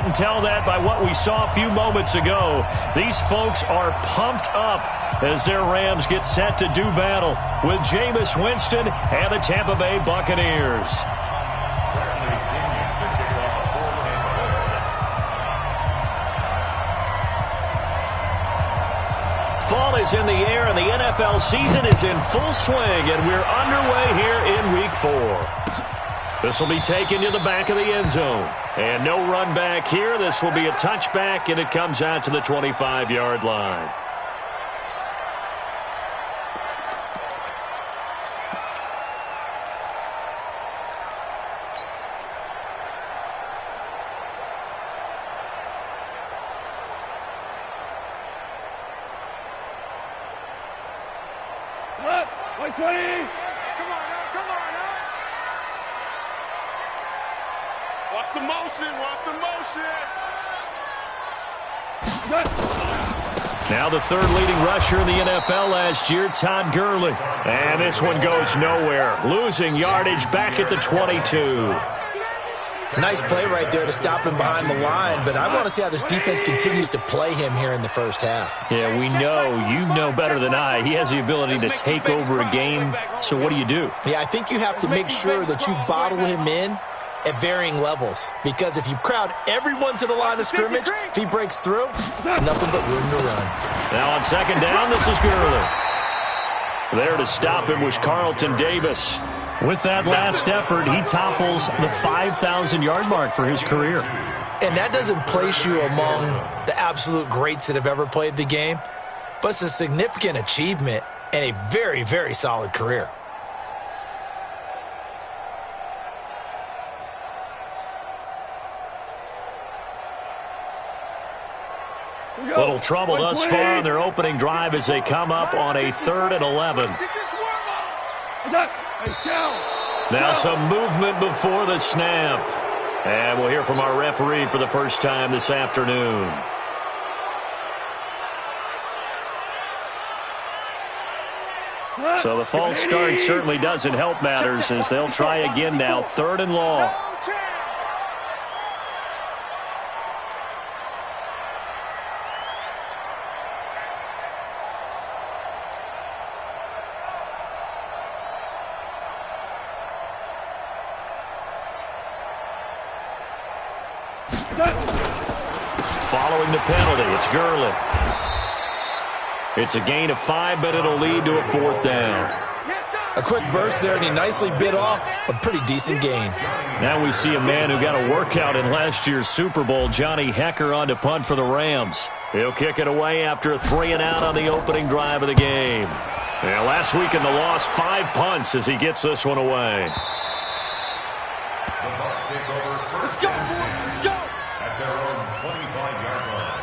couldn't tell that by what we saw a few moments ago. These folks are pumped up as their Rams get set to do battle with Jameis Winston and the Tampa Bay Buccaneers. Fall is in the air, and the NFL season is in full swing, and we're underway here in Week 4. This will be taken to the back of the end zone. And no run back here. This will be a touchback, and it comes out to the 25-yard line. Watch the motion, watch the motion. Now the third leading rusher in the NFL last year, Todd Gurley. And this one goes nowhere. Losing yardage back at the 22. Nice play right there to stop him behind the line, but I want to see how this defense continues to play him here in the first half. Yeah, we know. You know better than I. He has the ability to take over a game. So what do you do? Yeah, I think you have to make sure that you bottle him in at varying levels, because if you crowd everyone to the line of scrimmage, if he breaks through, it's nothing but room to run. Now on second down, this is Gurley. There to stop him was Carlton Davis. With that last effort, he topples the 5,000-yard mark for his career. And that doesn't place you among the absolute greats that have ever played the game, but it's a significant achievement and a very, very solid career. Little trouble thus far on their opening drive as they come up on a 3rd and 11. Now some movement before the snap. And we'll hear from our referee for the first time this afternoon. So the false start certainly doesn't help matters as they'll try again now, 3rd and long. Following the penalty, it's Gurley. It's a gain of 5, but it'll lead to a 4th down. A quick burst there, and he nicely bit off a pretty decent gain. Now we see a man who got a workout in last year's Super Bowl, Johnny Hekker, on to punt for the Rams. He'll kick it away after a 3-and-out on the opening drive of the game. And last week in the loss, 5 punts as he gets this one away. Let's go, boys, let's go. At their own 25-yard line.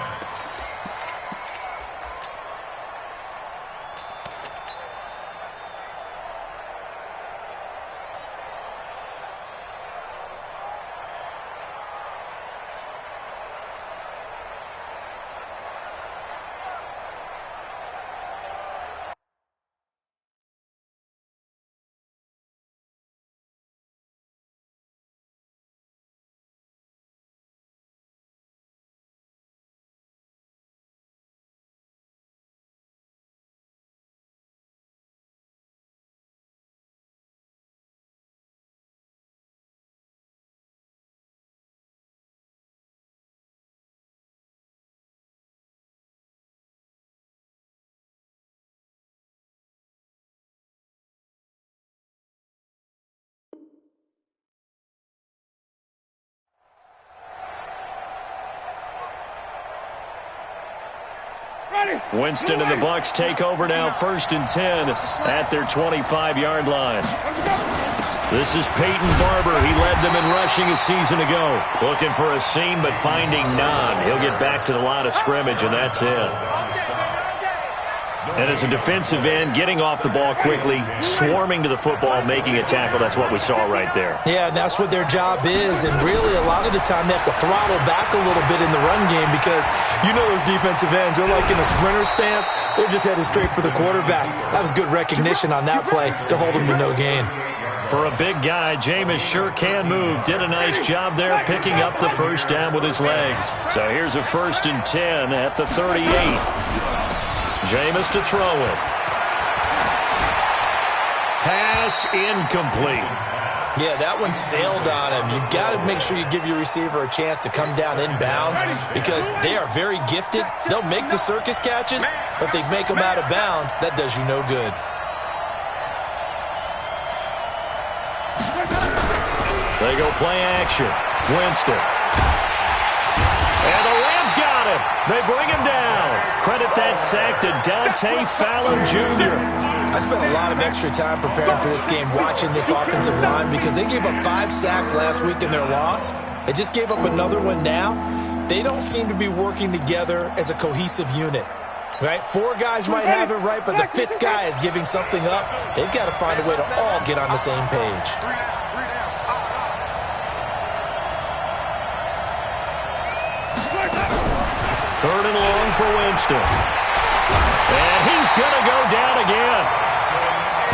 Winston and the Bucs take over now, 1st and 10 at their 25-yard line. This is Peyton Barber. He led them in rushing a season ago. Looking for a seam, but finding none. He'll get back to the line of scrimmage, and that's it. And as a defensive end, getting off the ball quickly, swarming to the football, making a tackle, that's what we saw right there. Yeah, and that's what their job is. And really, a lot of the time, they have to throttle back a little bit in the run game because you know those defensive ends, they're like in a sprinter stance. They're just headed straight for the quarterback. That was good recognition on that play to hold them to no gain. For a big guy, Jameis sure can move. Did a nice job there picking up the first down with his legs. So here's a 1st and 10 at the 38. Jameis to throw it. Pass incomplete. Yeah, that one sailed on him. You've got to make sure you give your receiver a chance to come down inbounds because they are very gifted. They'll make the circus catches, but they make them out of bounds. That does you no good. They go play action. Winston. And the Rams got him. They bring him down. Credit that sack to Dante Fowler Jr. I spent a lot of extra time preparing for this game watching this offensive line because they gave up 5 sacks last week in their loss. They just gave up another one now. They don't seem to be working together as a cohesive unit. Right? 4 guys might have it right, but the 5th guy is giving something up. They've got to find a way to all get on the same page. Third and long for Winston. And he's going to go down again.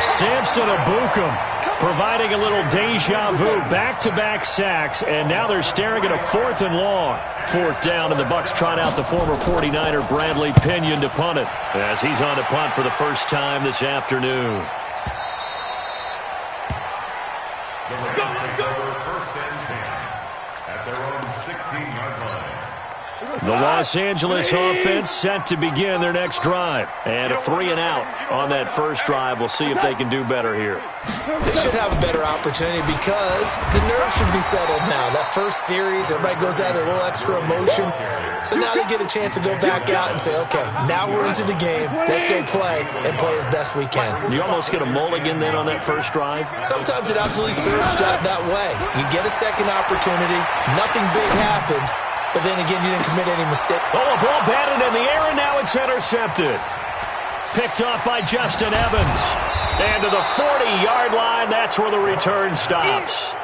Samson Ebukam providing a little deja vu. Back-to-back sacks, and now they're staring at a 4th and long. 4th down, and the Bucs trot out the former 49er Bradley Pinion to punt it as he's on to punt for the first time this afternoon. The Rams take over 1st and 10 at their own 16-yard line. The Los Angeles offense set to begin their next drive. And a 3-and-out on that first drive. We'll see if they can do better here. They should have a better opportunity because the nerves should be settled now. That first series, everybody goes out with a little extra emotion. So now they get a chance to go back out and say, okay, now we're into the game. Let's go play and play as best we can. You almost get a mulligan then on that first drive? Sometimes it absolutely serves that way. You get a second opportunity. Nothing big happened. But then again, you didn't commit any mistake. Oh, a ball batted in the air, and now it's intercepted. Picked off by Justin Evans. And to the 40-yard line, that's where the return stops.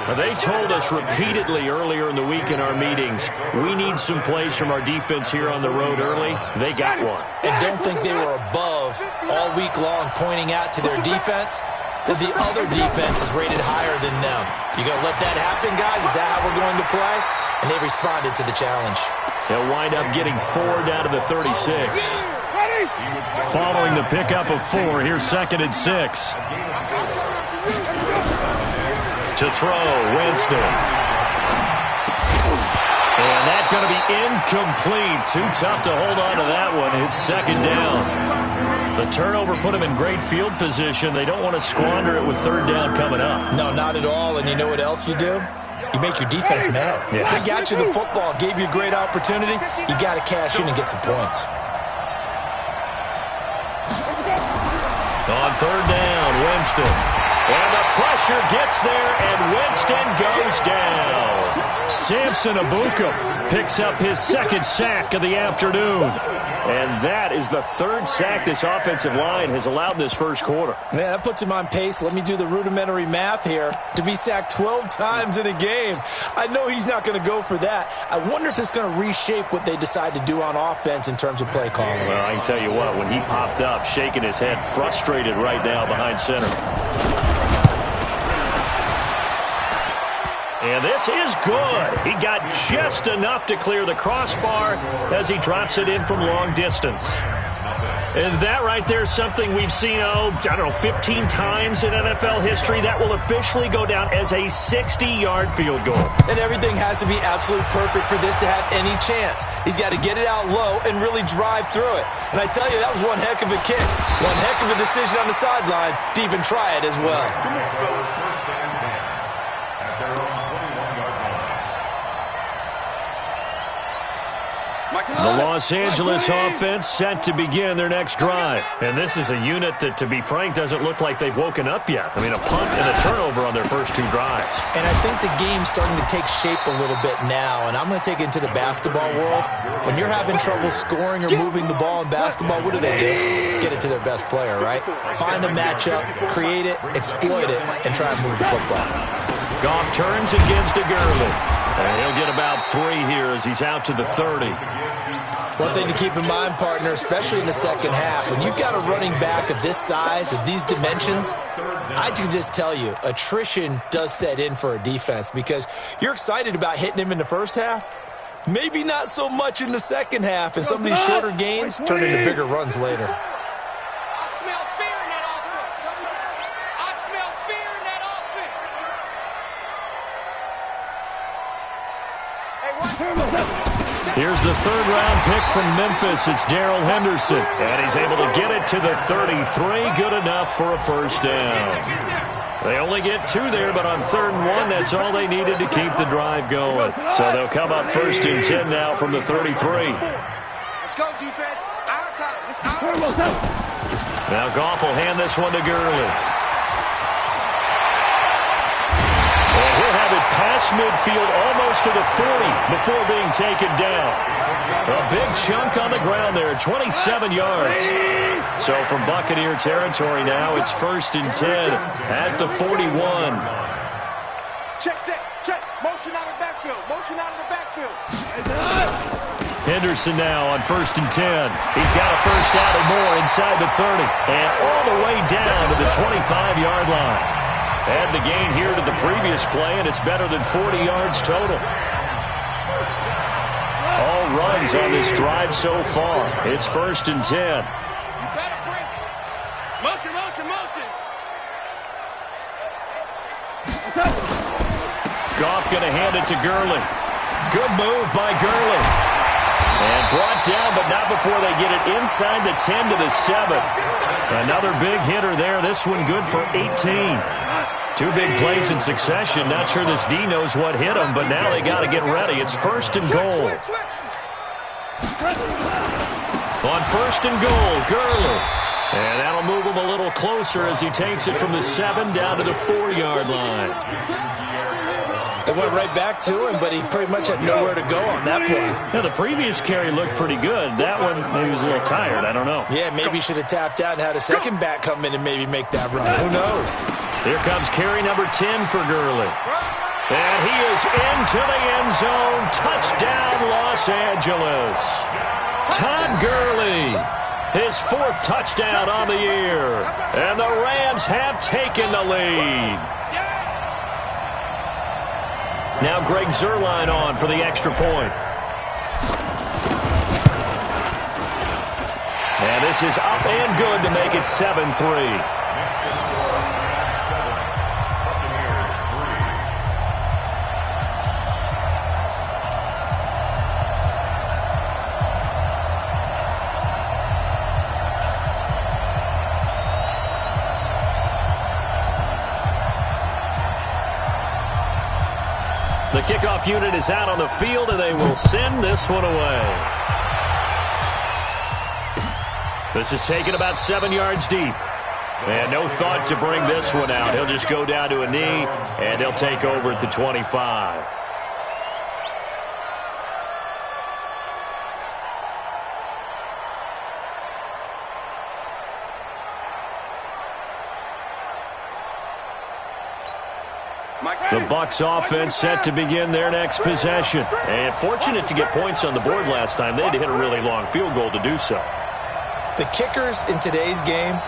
Now, they told us repeatedly earlier in the week in our meetings, we need some plays from our defense here on the road early. They got one. And don't think they were above all week long pointing out to their defense that the other defense is rated higher than them. You going to let that happen, guys? Is that how we're going to play? And they responded to the challenge. They'll wind up getting 4 down to the 36. Following the pickup of 4, here's 2nd and 6. To throw, Winston. And that's going to be incomplete. Too tough to hold on to that one. It's 2nd down. The turnover put them in great field position. They don't want to squander it with 3rd down coming up. No, not at all. And you know what else you do? You make your defense mad. Yeah. They got you the football, gave you a great opportunity. You got to cash in and get some points. On 3rd down, Winston. And the pressure gets there, and Winston goes down. Samson Ebukam picks up his 2nd sack of the afternoon. And that is the 3rd sack this offensive line has allowed this first quarter. Yeah, that puts him on pace. Let me do the rudimentary math here. To be sacked 12 times in a game, I know he's not going to go for that. I wonder if it's going to reshape what they decide to do on offense in terms of play calling. Well, I can tell you what, when he popped up, shaking his head, frustrated right now behind center. And this is good. He got just enough to clear the crossbar as he drops it in from long distance. And that right there is something we've seen, 15 times in NFL history. That will officially go down as a 60-yard field goal. And everything has to be absolutely perfect for this to have any chance. He's got to get it out low and really drive through it. And I tell you, that was one heck of a kick. One heck of a decision on the sideline to even try it as well. The Los Angeles offense set to begin their next drive. And this is a unit that, to be frank, doesn't look like they've woken up yet. I mean, a punt and a turnover on their first 2 drives. And I think the game's starting to take shape a little bit now. And I'm going to take it into the basketball world. When you're having trouble scoring or moving the ball in basketball, what do? Get it to their best player, right? Find a matchup, create it, exploit it, and try and move the football. Goff turns and gives to Gurley. And he'll get about 3 here as he's out to the 30. One thing to keep in mind, partner, especially in the second half, when you've got a running back of this size, of these dimensions, I can just tell you, attrition does set in for a defense because you're excited about hitting him in the first half. Maybe not so much in the second half, and some of these shorter gains turn into bigger runs later. I smell fear in that offense. I smell fear in that offense. Here's the third-round pick from Memphis. It's Darrell Henderson, and he's able to get it to the 33. Good enough for a first down. They only get 2 there, but on 3rd and 1, that's all they needed to keep the drive going. So they'll come up 1st and 10 now from the 33. Let's go, defense. Our time. It's our time. Now Goff will hand this one to Gurley. And he'll have it past midfield almost to the 40 before being taken down. A big chunk on the ground there, 27 yards. So from Buccaneer territory now, it's 1st and 10 at the 41. Check. Motion out of the backfield. Motion out of the backfield. Henderson now on 1st and 10. He's got a first down and more inside the 30. And all the way down to the 25-yard line. Add the gain here to the previous play, and it's better than 40 yards total. All runs on this drive so far. It's 1st and 10. You better bring it. Motion. Goff going to hand it to Gurley. Good move by Gurley. And brought down, but not before they get it inside the 10 to the 7. Another big hitter there. This one good for 18. 2 big plays in succession. Not sure this D knows what hit him, but now they got to get ready. It's 1st and goal. On 1st and goal, Gurley. And that'll move him a little closer as he takes it from the 7 down to the 4-yard line. They went right back to him, but he pretty much had nowhere to go on that play. Yeah, the previous carry looked pretty good. That one, maybe he was a little tired. I don't know. Yeah, maybe he should have tapped out and had a second back come in and maybe make that run. Who knows? Here comes carry number 10 for Gurley. And he is into the end zone. Touchdown, Los Angeles. Todd Gurley, his 4th touchdown on the year. And the Rams have taken the lead. Now Greg Zuerlein on for the extra point. And this is up and good to make it 7-3. The kickoff unit is out on the field, and they will send this one away. This is taken about 7 yards deep. And no thought to bring this one out. He'll just go down to a knee, and they'll take over at the 25. The Bucs offense set to begin their next possession. And fortunate to get points on the board last time. They had to hit a really long field goal to do so. The kickers in today's game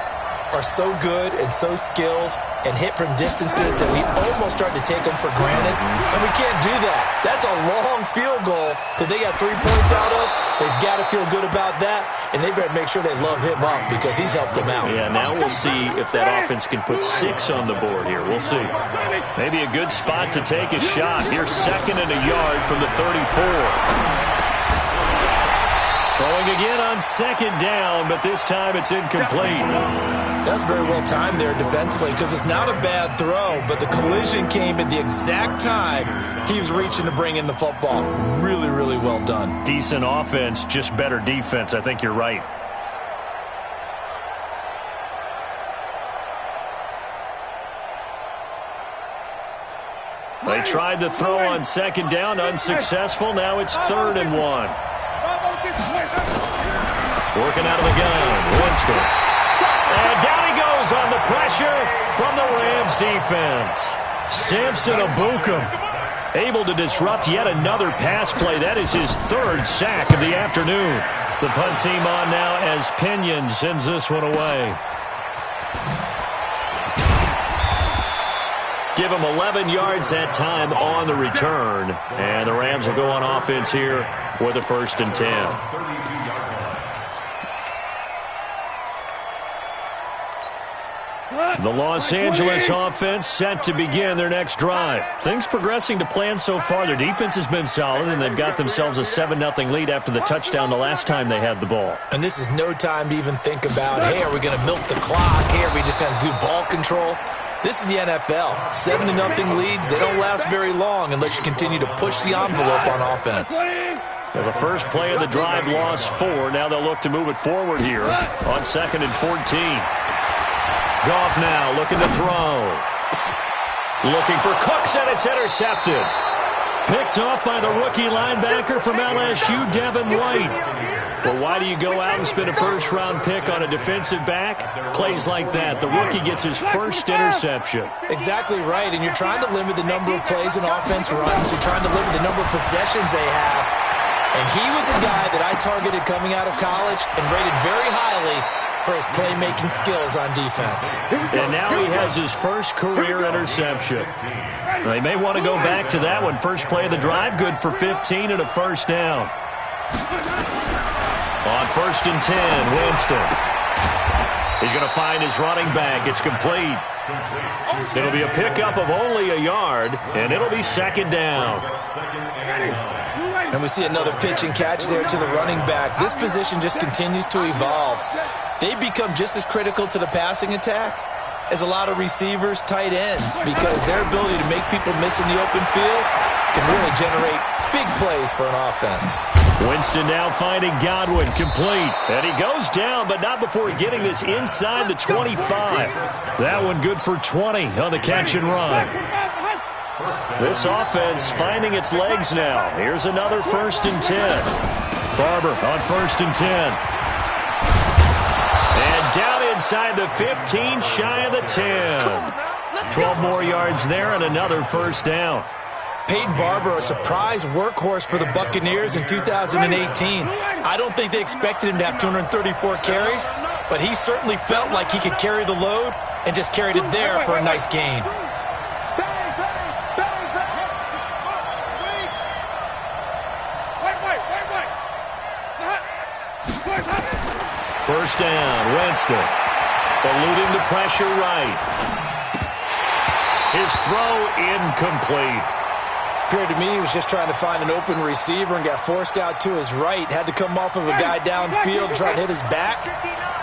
are so good and so skilled and hit from distances that we almost start to take them for granted. And we can't do that. That's a long field goal that they got 3 points out of. They've got to feel good about that, and they better make sure they love him up because he's helped them out. Yeah, now we'll see if that offense can put 6 on the board here. We'll see. Maybe a good spot to take a shot. Here's 2nd and a yard from the 34. Throwing again on 2nd down, but this time it's incomplete. That's very well timed there defensively because it's not a bad throw, but the collision came at the exact time he was reaching to bring in the football. Really, really well done. Decent offense, just better defense. I think you're right. They tried to throw on 2nd down, unsuccessful. Now it's 3rd and 1. Working out of the gun, Winston. And down he goes on the pressure from the Rams defense. Samson Ebukam able to disrupt yet another pass play. That is his 3rd sack of the afternoon. The punt team on now as Pinion sends this one away. Give him 11 yards that time on the return. And the Rams will go on offense here with a 1st and 10. The Los Angeles offense set to begin their next drive. Things progressing to plan so far. Their defense has been solid, and they've got themselves a 7-0 lead after the touchdown the last time they had the ball. And this is no time to even think about, hey, are we going to milk the clock? Hey, are we just going to do ball control? This is the NFL. 7-0 leads, they don't last very long unless you continue to push the envelope on offense. So the first play of the drive lost 4. Now they'll look to move it forward here on 2nd and 14. Goff now looking to throw. Looking for Cooks, and it's intercepted. Picked off by the rookie linebacker from LSU, Devin White. But why do you go out and spend a first-round pick on a defensive back? Plays like that. The rookie gets his first interception. Exactly right, and you're trying to limit the number of plays an offense runs. You're trying to limit the number of possessions they have. And he was a guy that I targeted coming out of college and rated very highly for his playmaking skills on defense. And now he has his first career interception. They may want to go back to that one. First play of the drive, good for 15 and a 1st down. On 1st and 10, Winston. He's going to find his running back. It's complete. It'll be a pickup of only a yard, and it'll be 2nd down. And we see another pitch and catch there to the running back. This position just continues to evolve. They become just as critical to the passing attack as a lot of receivers, tight ends, because their ability to make people miss in the open field can really generate big plays for an offense. Winston now finding Godwin, complete. And he goes down, but not before getting this inside the 25. That one good for 20 on the catch and run. This offense finding its legs now. Here's another 1st and 10. Barber on 1st and 10. And down inside the 15, shy of the 10. 12 more yards there and another 1st down. Peyton Barber, a surprise workhorse for the Buccaneers in 2018. I don't think they expected him to have 234 carries, but he certainly felt like he could carry the load and just carried it there for a nice gain. First down, Winston. Eluding the pressure right. His throw incomplete. Appeared to me he was just trying to find an open receiver and got forced out to his right. Had to come off of a guy downfield, try to hit his back.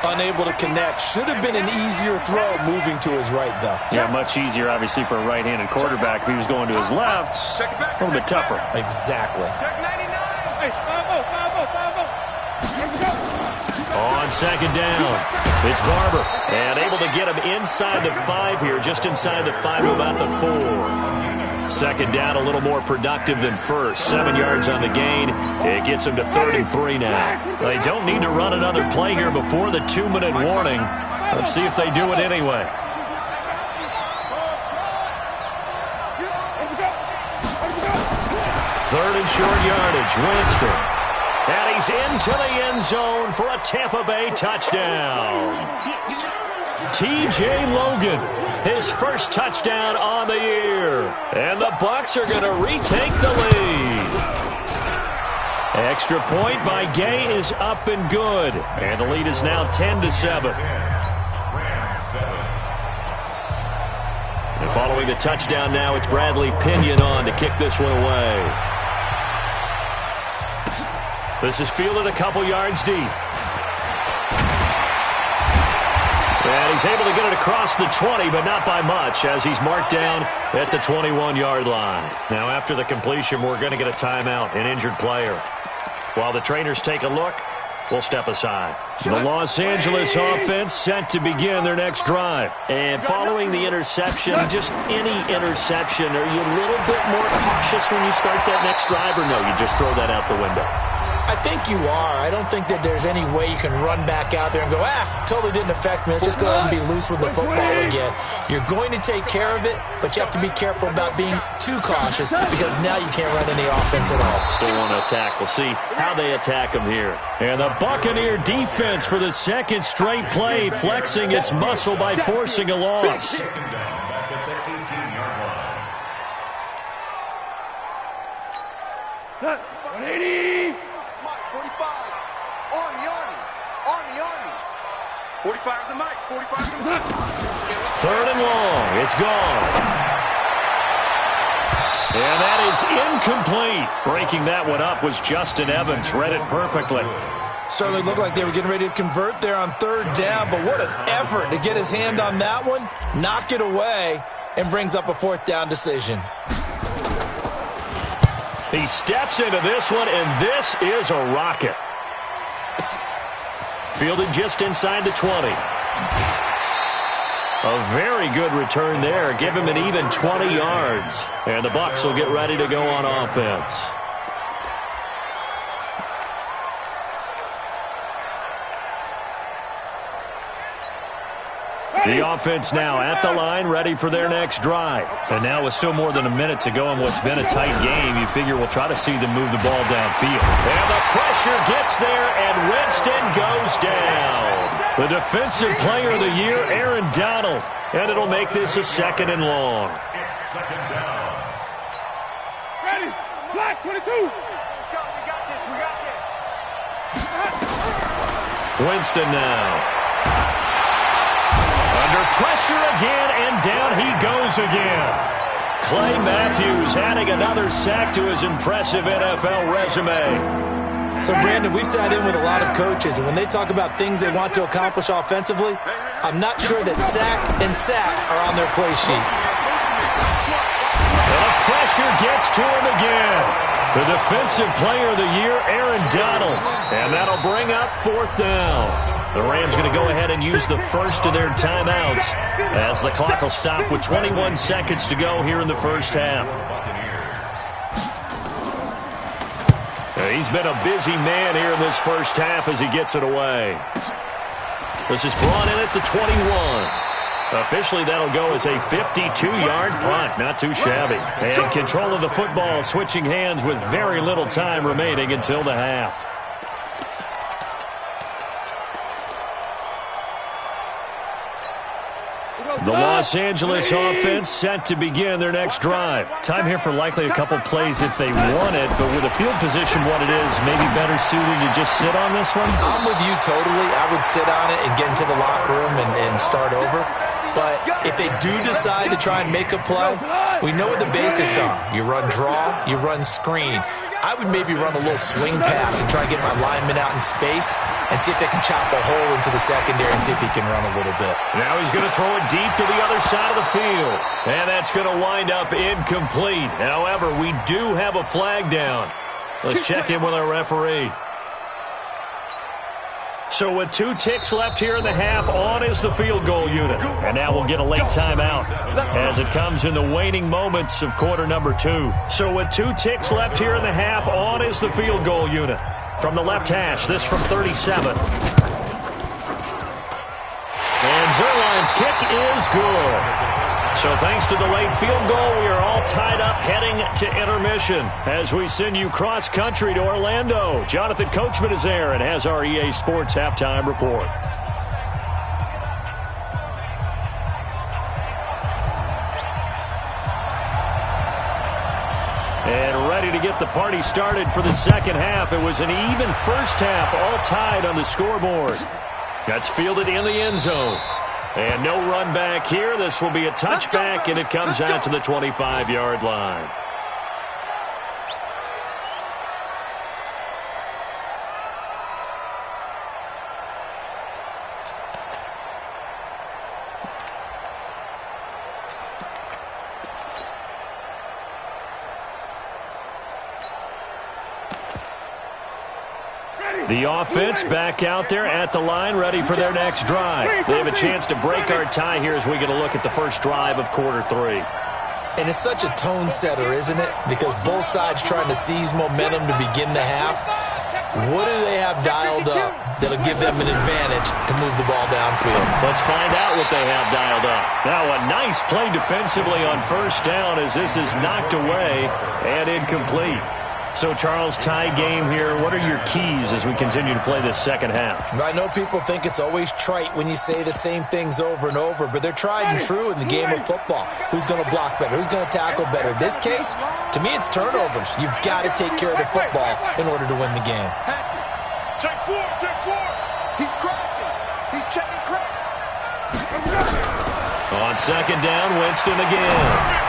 Unable to connect. Should have been an easier throw moving to his right, though. Yeah, much easier, obviously, for a right-handed quarterback. If he was going to his left, a little bit tougher. Exactly. On 2nd down, it's Barber. And able to get him inside the 5 here, just inside the 5 to about the 4. 2nd down, a little more productive than first. 7 yards on the gain. It gets him to 3rd and 3 now. They don't need to run another play here before the 2-minute warning. Let's see if they do it anyway. Third and short yardage, Winston. And he's into the end zone for a Tampa Bay touchdown. T.J. Logan, his first touchdown on the year. And the Bucs are going to retake the lead. Extra point by Gay is up and good. And the lead is now 10-7. And following the touchdown now, it's Bradley Pinion on to kick this one away. This is fielded a couple yards deep. And he's able to get it across the 20, but not by much, as he's marked down at the 21-yard line. Now, after the completion, we're going to get a timeout, an injured player. While the trainers take a look, we'll step aside. The Los Angeles offense set to begin their next drive. And following the interception, just any interception, are you a little bit more cautious when you start that next drive, or no, you just throw that out the window? I think you are. I don't think that there's any way you can run back out there and go, totally didn't affect me. Let's just go ahead and be loose with the football again. You're going to take care of it, but you have to be careful about being too cautious because now you can't run any offense at all. Still want to attack. We'll see how they attack them here. And the Buccaneer defense for the second straight play, flexing its muscle by forcing a loss. Ready? 45. Army. 45's the mic. 45's the mic. Third and long. It's gone. And that is incomplete. Breaking that one up was Justin Evans. Read it perfectly. Certainly looked like they were getting ready to convert there on third down, but what an effort to get his hand on that one, knock it away, and brings up a fourth down decision. He steps into this one, and this is a rocket. Fielded just inside the 20. A very good return there. Give him an even 20 yards. And the Bucs will get ready to go on offense. The offense now at the line, ready for their next drive. And now with still more than a minute to go in what's been a tight game, you figure we'll try to see them move the ball downfield. And the pressure gets there, and Winston goes down. The defensive player of the year, Aaron Donald. And it'll make this a second and long. It's second down. Ready? Black 22. We got this. Winston now. Under pressure again, and down he goes again. Clay Matthews adding another sack to his impressive NFL resume. So, Brandon, we sat in with a lot of coaches, and when they talk about things they want to accomplish offensively, I'm not sure that sack and sack are on their play sheet. The pressure gets to him again. The defensive player of the year, Aaron Donald. And that'll bring up fourth down. The Rams going to go ahead and use the first of their timeouts as the clock will stop with 21 seconds to go here in the first half. He's been a busy man here in this first half as he gets it away. This is brought in at the 21. Officially, that'll go as a 52-yard punt. Not too shabby. And control of the football switching hands with very little time remaining until the half. The Los Angeles offense set to begin their next drive. Time here for likely a couple plays if they want it, but with a field position what it is, maybe better suited to just sit on this one? I'm with you totally. I would sit on it and get into the locker room and start over. But if they do decide to try and make a play, we know what the basics are. You run draw, you run screen. I would maybe run a little swing pass and try and get my lineman out in space and see if they can chop a hole into the secondary and see if he can run a little bit. Now he's going to throw it deep to the other side of the field. And that's going to wind up incomplete. However, we do have a flag down. Let's check in with our referee. So with 2 ticks left here in the half, on is the field goal unit. And now we'll get a late timeout as it comes in the waning moments of quarter number 2. So with 2 ticks left here in the half, on is the field goal unit. From the left hash, this from 37. And Zerline's kick is good. So thanks to the late field goal, we are all tied up heading to intermission as we send you cross-country to Orlando. Jonathan Coachman is there and has our EA Sports halftime report. And ready to get the party started for the second half. It was an even first half, all tied on the scoreboard. That's fielded in the end zone. And no run back here. This will be a touchback, and it comes out to the 25-yard line. The offense back out there at the line, ready for their next drive. They have a chance to break our tie here as we get a look at the first drive of quarter 3. And it's such a tone setter, isn't it? Because both sides trying to seize momentum to begin the half. What do they have dialed up that'll give them an advantage to move the ball downfield? Let's find out what they have dialed up. Now a nice play defensively on first down as this is knocked away and incomplete. So, Charles, tie game here. What are your keys as we continue to play this second half? I know people think it's always trite when you say the same things over and over, but they're tried and true in the game of football. Who's going to block better? Who's going to tackle better? In this case, to me, it's turnovers. You've got to take care of the football in order to win the game. Check four. He's crossing. He's checking crack. On second down, Winston again.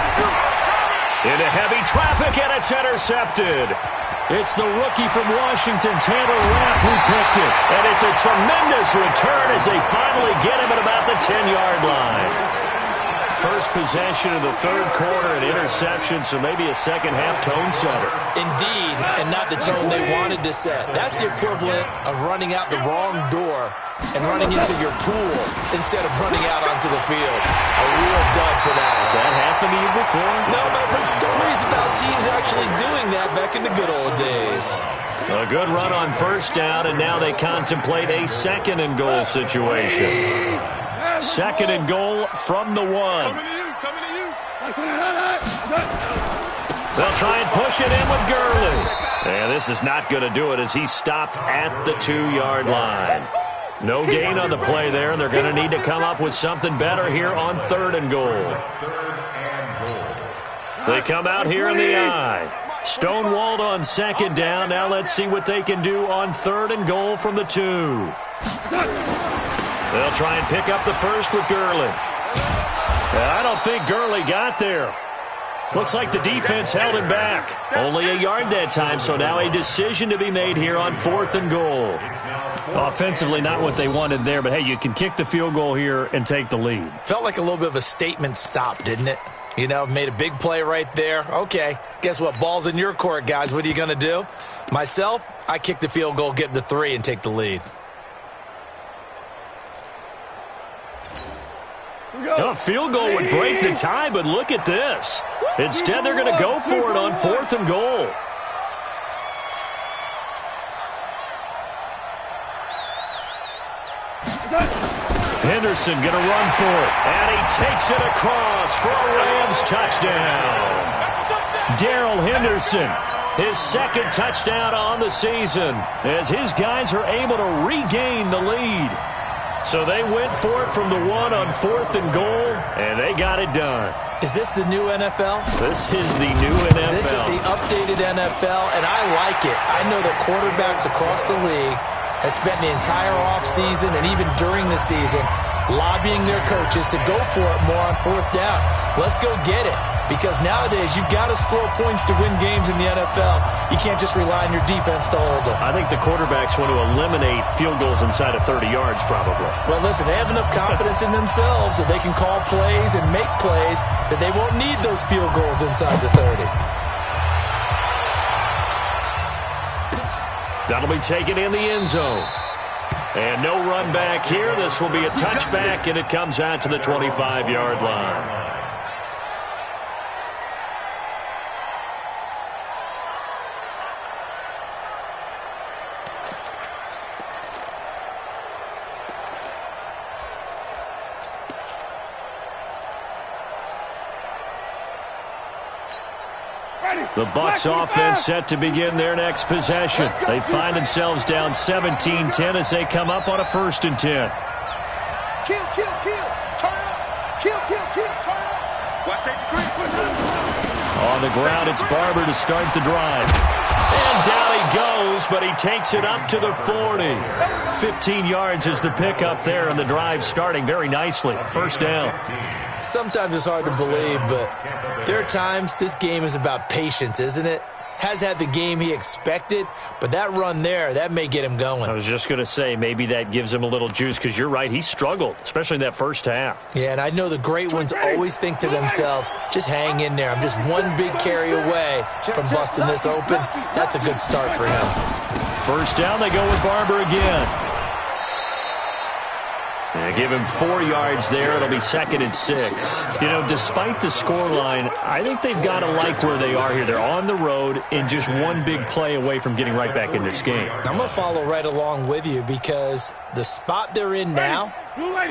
Into heavy traffic, and it's intercepted. It's the rookie from Washington, Taylor Rapp, who picked it. And it's a tremendous return as they finally get him at about the 10-yard line. First possession of the third quarter, an interception, so maybe a second-half tone setter. Indeed, and not the tone they wanted to set. That's the equivalent of running out the wrong door and running into your pool instead of running out onto the field. A real dud for that. Has that happened to you before? No, but I've heard stories about teams actually doing that back in the good old days. A good run on first down, and now they contemplate a second-and-goal situation. Second and goal from the 1. Coming to you. They'll try and push it in with Gurley. And this is not going to do it as he's stopped at the 2-yard line. No gain on the play there, and they're going to need to come up with something better here on third and goal. They come out here in the I. Stonewalled on second down. Now let's see what they can do on third and goal from the 2. They'll try and pick up the first with Gurley. I don't think Gurley got there. Looks like the defense held him back. Only a yard that time, so now a decision to be made here on fourth and goal. Offensively, not what they wanted there, but hey, you can kick the field goal here and take the lead. Felt like a little bit of a statement stop, didn't it? You know, made a big play right there. Okay, guess what? Ball's in your court, guys. What are you going to do? Myself, I kick the field goal, get the 3, and take the lead. A field goal would break the tie, but look at this. Instead, they're going to go for it on fourth and goal. Henderson going to run for it, and he takes it across for a Rams touchdown. Darrell Henderson, his second touchdown on the season, as his guys are able to regain the lead. So they went for it from the 1 on fourth and goal, and they got it done. Is this the new NFL? This is the new NFL. This is the updated NFL, and I like it. I know that quarterbacks across the league have spent the entire offseason and even during the season lobbying their coaches to go for it more on fourth down. Let's go get it. Because nowadays, you've got to score points to win games in the NFL. You can't just rely on your defense to hold them. I think the quarterbacks want to eliminate field goals inside of 30 yards, probably. Well, listen, they have enough confidence in themselves that they can call plays and make plays that they won't need those field goals inside the 30. That'll be taken in the end zone. And no run back here. This will be a touchback, and it comes out to the 25-yard line. The Bucs offense set to begin their next possession. They find themselves down 17-10 as they come up on a 1st and 10. Kill. Turn up. Kill. Turn up. Watch that. On the ground, it's Barber to start the drive. And down he goes, but he takes it up to the 40. 15 yards is the pickup there, and the drive starting very nicely. First down. Sometimes it's hard to believe, but there are times this game is about patience, isn't it? Has had the game he expected, but that run there, that may get him going. I was just going to say, maybe that gives him a little juice, because you're right, he struggled, especially in that first half. Yeah, and I know the great ones always think to themselves, just hang in there. I'm just one big carry away from busting this open. That's a good start for him. First down, they go with Barber again. They give him 4 yards there. It'll be 2nd and 6. You know, despite the scoreline, I think they've got to like where they are here. They're on the road and just one big play away from getting right back in this game. I'm going to follow right along with you because the spot they're in now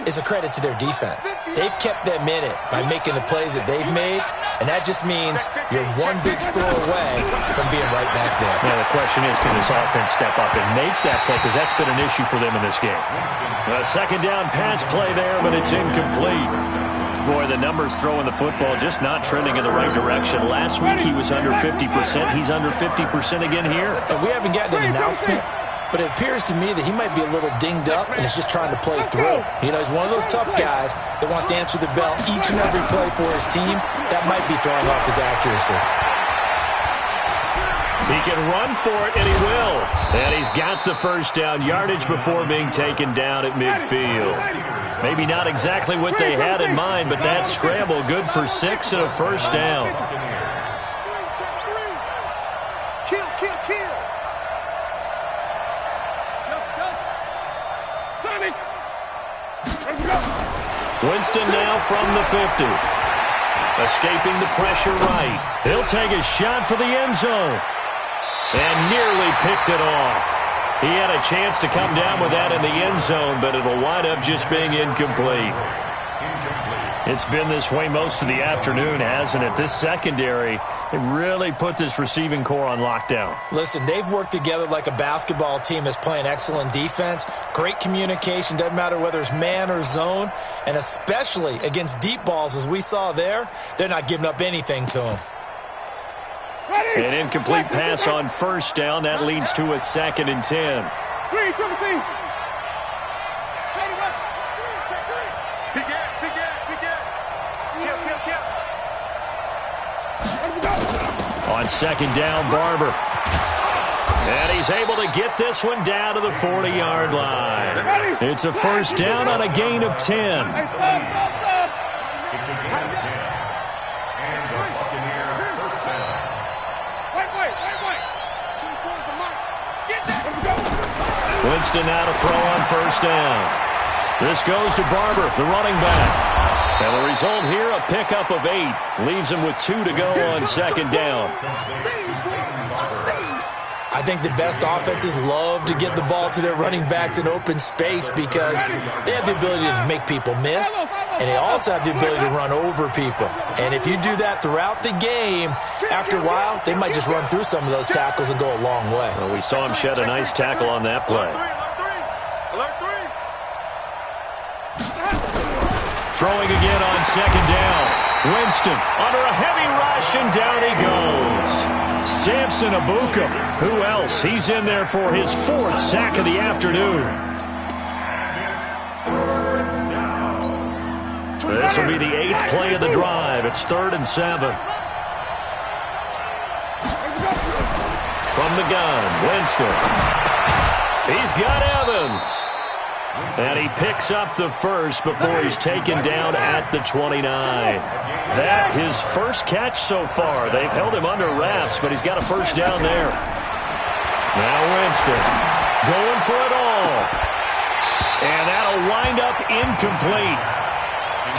is a credit to their defense. They've kept them in it by making the plays that they've made, And that just means you're one big score away from being right back there. Now the question is, can this offense step up and make that play? Because that's been an issue for them in this game. A second down pass play there, but it's incomplete. Boy, the numbers throwing the football just not trending in the right direction. Last week he was under 50%. He's under 50% again here. And we haven't gotten an announcement, but it appears to me that he might be a little dinged up and is just trying to play through. You know, he's one of those tough guys that wants to answer the bell each and every play for his team. That might be throwing off his accuracy. He can run for it, and he will. And he's got the first down yardage before being taken down at midfield. Maybe not exactly what they had in mind, but that scramble good for 6 and a first down. Winston now from the 50. Escaping the pressure right. He'll take a shot for the end zone. And nearly picked it off. He had a chance to come down with that in the end zone, but it'll wind up just being incomplete. It's been this way most of the afternoon, hasn't it? This secondary, it really put this receiving core on lockdown. Listen, they've worked together like a basketball team that's playing excellent defense. Great communication, doesn't matter whether it's man or zone. And especially against deep balls, as we saw there, they're not giving up anything to them. An incomplete pass on first down. That leads to a 2nd and 10. On 2nd down, Barber. And he's able to get this one down to the 40-yard line. It's a first down on a gain of 10. Winston now to throw on first down. This goes to Barber, the running back. And the result here, a pickup of 8. Leaves him with 2 to go on 2nd down. I think the best offenses love to get the ball to their running backs in open space because they have the ability to make people miss, and they also have the ability to run over people. And if you do that throughout the game, after a while, they might just run through some of those tackles and go a long way. Well, we saw him shed a nice tackle on that play. Throwing again on 2nd down. Winston under a heavy rush, and down he goes. Samson Abuka. Who else? He's in there for his 4th sack of the afternoon. This will be the 8th play of the drive. It's 3rd and 7. From the gun, Winston. He's got Evans. And he picks up the first before he's taken down at the 29. That his first catch so far. They've held him under wraps, but he's got a first down there. Now Winston going for it all. And that'll wind up incomplete.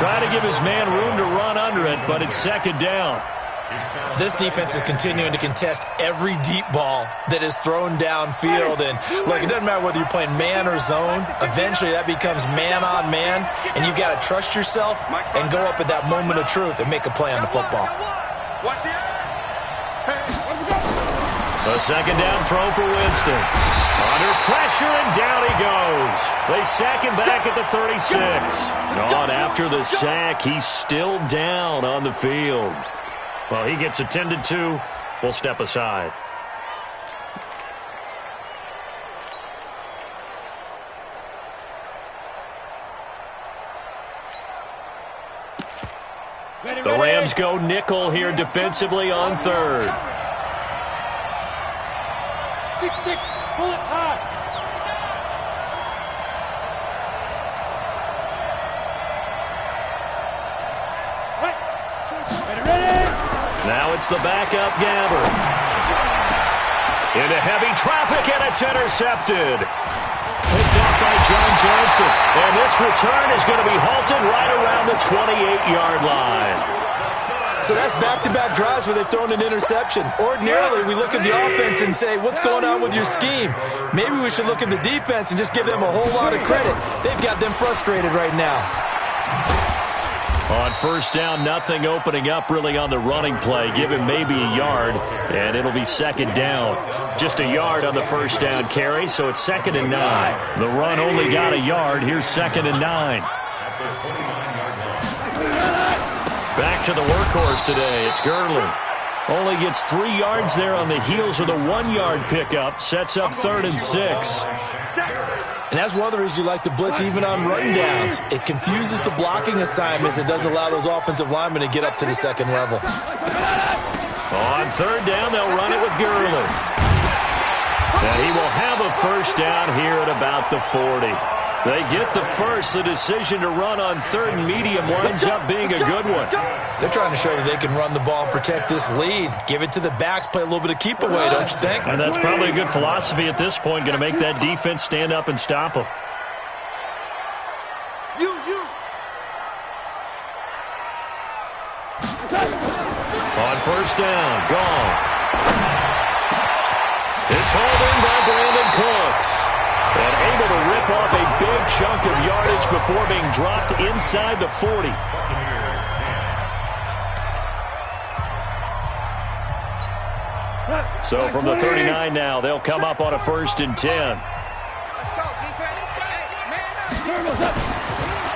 Trying to give his man room to run under it, but it's 2nd down. This defense is continuing to contest every deep ball that is thrown downfield. And, look, it doesn't matter whether you're playing man or zone. Eventually, that becomes man-on-man, and you've got to trust yourself and go up at that moment of truth and make a play on the football. A 2nd down throw for Winston. Under pressure, and down he goes. They sack him back at the 36. On after the sack, he's still down on the field. Well, he gets attended to. We'll step aside. The Rams go nickel here defensively on 3rd. 6-6, pull it high. Now it's the backup Gabber. Into heavy traffic, and it's intercepted. Picked up by John Johnson. And this return is going to be halted right around the 28-yard line. So that's back-to-back drives where they've thrown an interception. Ordinarily, we look at the offense and say, what's going on with your scheme? Maybe we should look at the defense and just give them a whole lot of credit. They've got them frustrated right now. On first down, nothing opening up really on the running play. Give him maybe a yard, and it'll be second down. Just a yard on the first down carry, so it's 2nd and 9. The run only got a yard. Here's 2nd and 9. Back to the workhorse today. It's Gurley. Only gets 3 yards there on the heels of the 1-yard pickup. Sets up 3rd and 6. And that's one of the reasons you like to blitz even on run downs. It confuses the blocking assignments. It doesn't allow those offensive linemen to get up to the second level. On 3rd down, they'll run it with Gurley. And he will have a first down here at about the 40. They get the first. The decision to run on 3rd and medium winds up being a good one. They're trying to show that they can run the ball and protect this lead. Give it to the backs, play a little bit of keep away, don't you think? And that's probably a good philosophy at this point. Going to make that defense stand up and stop them. On first down, gone. It's hauled in by Brandon Cooks. And able to rip off a big chunk of yardage before being dropped inside the 40. So from the 39 now, they'll come up on a 1st and 10.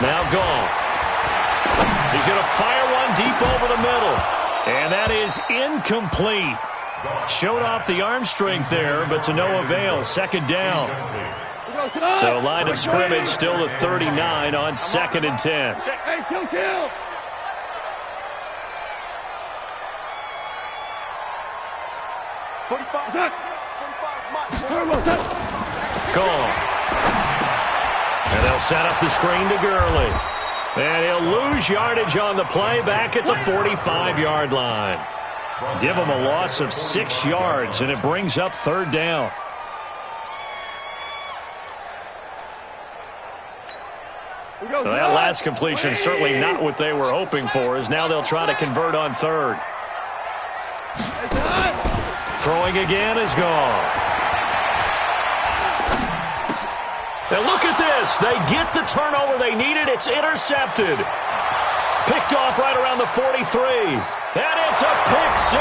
Now gone. He's going to fire one deep over the middle. And that is incomplete. Showed off the arm strength there, but to no avail. 2nd down. So line of scrimmage still the 39 on 2nd and 10. Hey, kill. Gone. And they'll set up the screen to Gurley. And he'll lose yardage on the play back at the 45-yard line. Give him a loss of 6 yards, and it brings up 3rd down. Well, that last completion certainly not what they were hoping for, as now they'll try to convert on 3rd. Throwing again is gone. Now look at this. They get the turnover they needed. It's intercepted. Picked off right around the 43. And it's a pick 6.